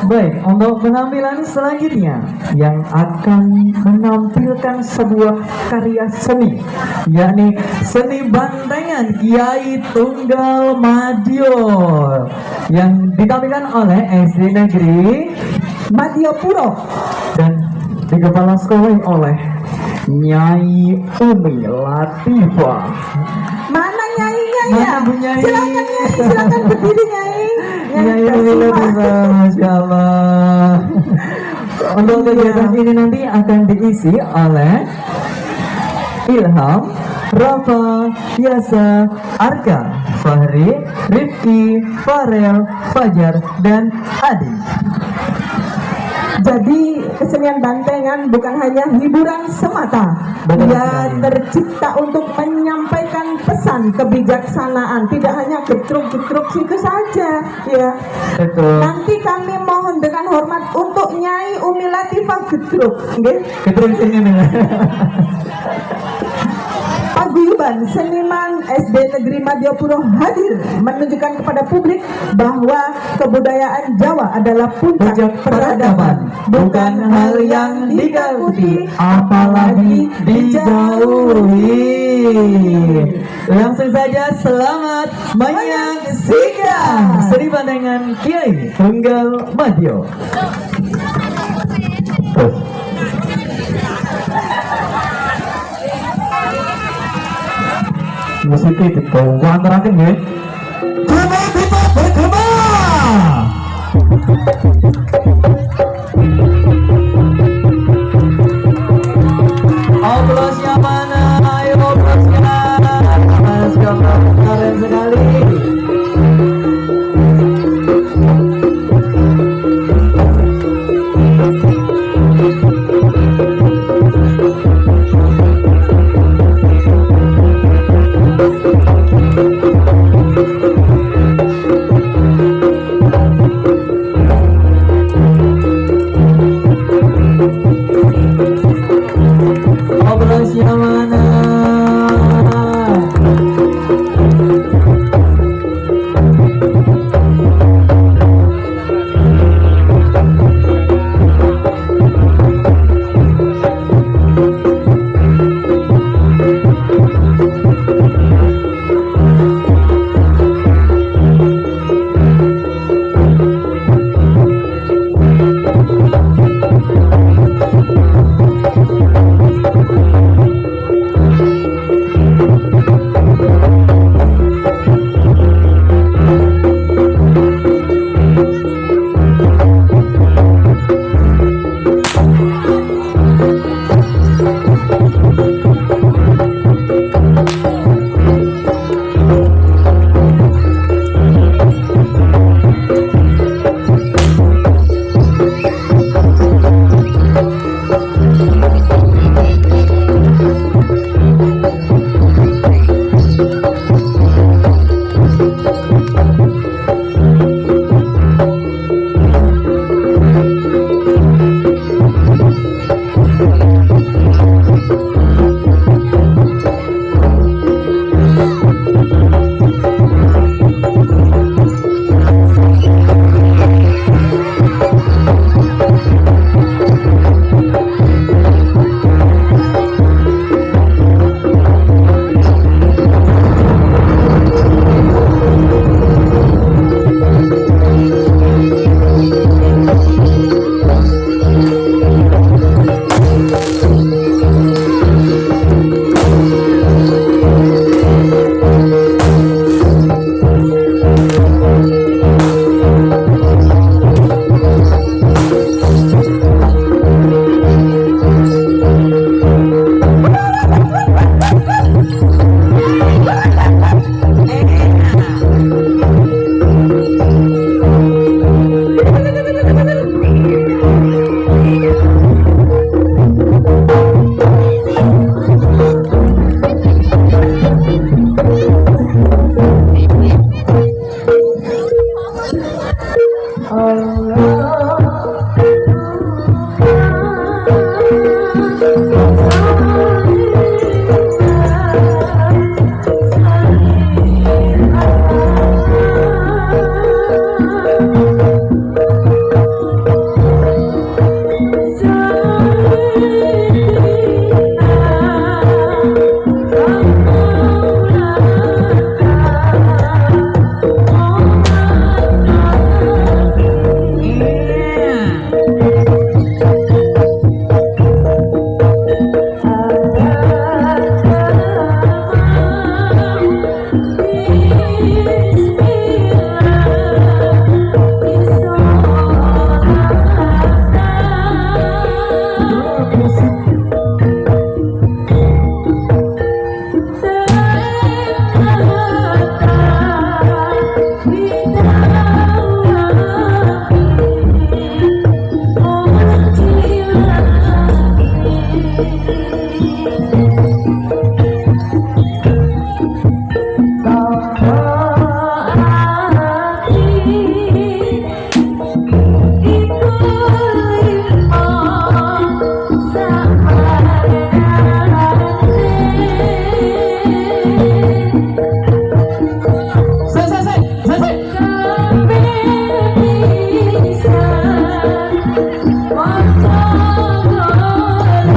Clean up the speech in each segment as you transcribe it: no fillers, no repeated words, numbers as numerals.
Baik, untuk penampilan selanjutnya yang akan menampilkan sebuah karya seni, yakni seni bantengan Kiai Tunggal Madyo yang ditampilkan oleh SD Negeri Madiopuro dan di kepala sekolah oleh Nyai Umi Latifah. Mana Nyainya ya? Mana Bu Nyai? Silakan Nyai, silakan berdiri Nyai. Nyai Umi Latifah, Masya Allah. Untuk kegiatan ini nanti akan diisi oleh Ilham, Rafa, Yasa, Arka, Fahri, Rifki, Farel, Fajar, dan Adi. Jadi kesenian bantengan bukan hanya hiburan semata. Betul Dia sekali. tercipta untuk menyampaikan pesan kebijaksanaan, tidak hanya getruk-getruk situ saja ya. Betul. Nanti kami mohon dengan hormat untuk Nyai Umi Latifah getruk, nggih. Kemudian sini nih. Paguyuban seniman SD Negeri Madiopuro hadir menunjukkan kepada publik bahwa kebudayaan Jawa adalah puncak peradaban, bukan hal yang ditakuti apalagi dijauhi. Langsung saja selamat menyaksikan seni bantengan Kiai Tunggal Madyo. Musiknya dibawa antarakan ya. Coba kita bergema. Oplos yang mana? Ayo oplosnya. Masya Allah, keren sekali. Oplos yang mana?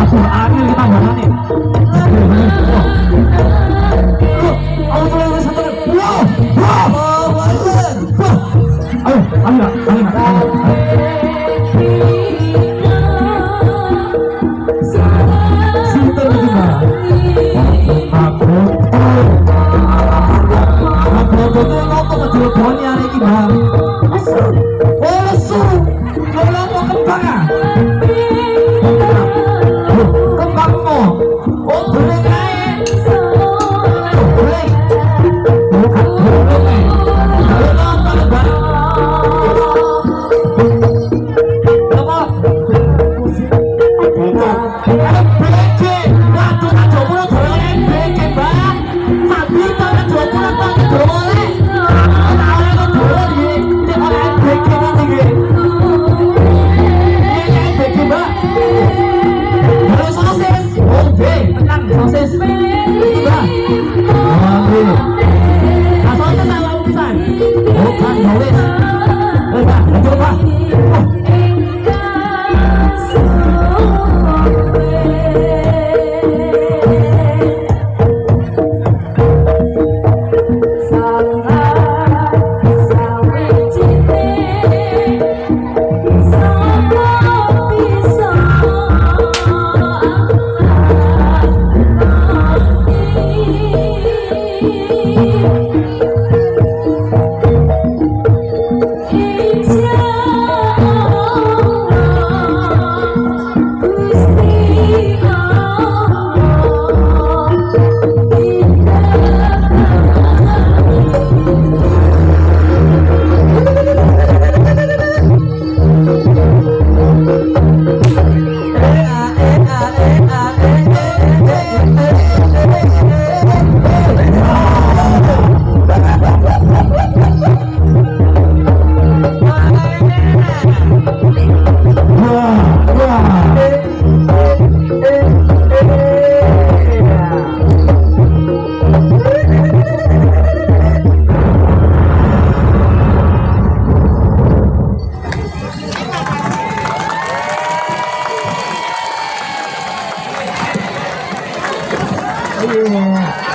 Aduh, angin kita banget.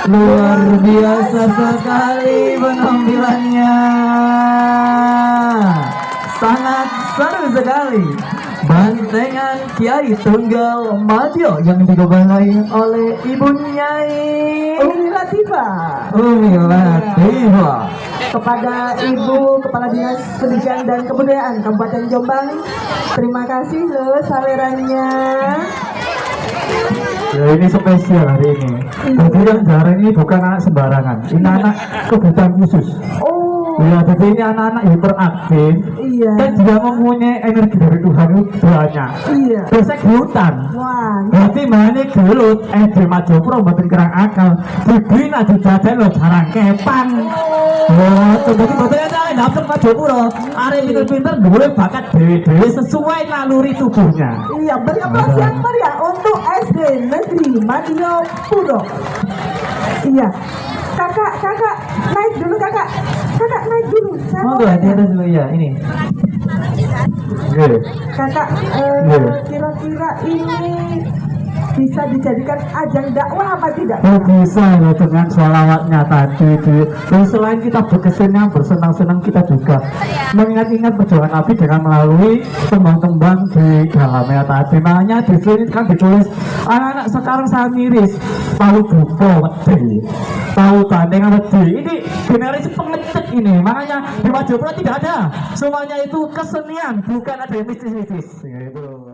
Luar biasa sekali penampilannya, sangat seru sekali. Bantengan Kiai Tunggal Madyo yang digobelai oleh Ibu Nyai Umi Latifah. Umi Latifah. Kepada Ibu Kepala Dinas Pendidikan dan Kebudayaan Kabupaten Jombang, terima kasih loh sawerannya. Ya ini spesial hari ini. Jadi yang jarang ini bukan anak sembarangan, ini anak kebutuhan khusus. Oh, Ya, jadi ini anak-anak hiperaktif. iya. Dan dia mempunyai energi dari Tuhan itu banyak. Iya. Biasa gelutan. Wah, Berarti mana gelut, di Majopro mboten kerang akal. Dibina dijajan lo jarang kepang. Wah, jadi betul aja daftar Majopro. Are pinter-pinter boleh bakat dewe-dewe sesuai naluri tubuhnya. iya, beri aplaus yang meriah untuk SD Negeri Madiopuro. Iya. Kakak naik dulu kakak naik dulu. Saya mau Monggo di tanya. atas dulu ya ini. Nggih. Kakak, kira-kira ini bisa dijadikan ajang dakwah apa tidak? Oh bisa ya dengan sholawatnya tadi dan selain kita berkesenian bersenang-senang kita juga mengingat-ingat perjuangan Nabi dengan melalui tembang-tembang di dalamnya tadi. Makanya di sini kan ditulis anak-anak sekarang saya miris tahu bupo wedi tahu gandengan wedi ini generasi pengecut ini. Makanya di Majopro tidak ada semuanya itu kesenian bukan ada yang mistis-mistis gitu.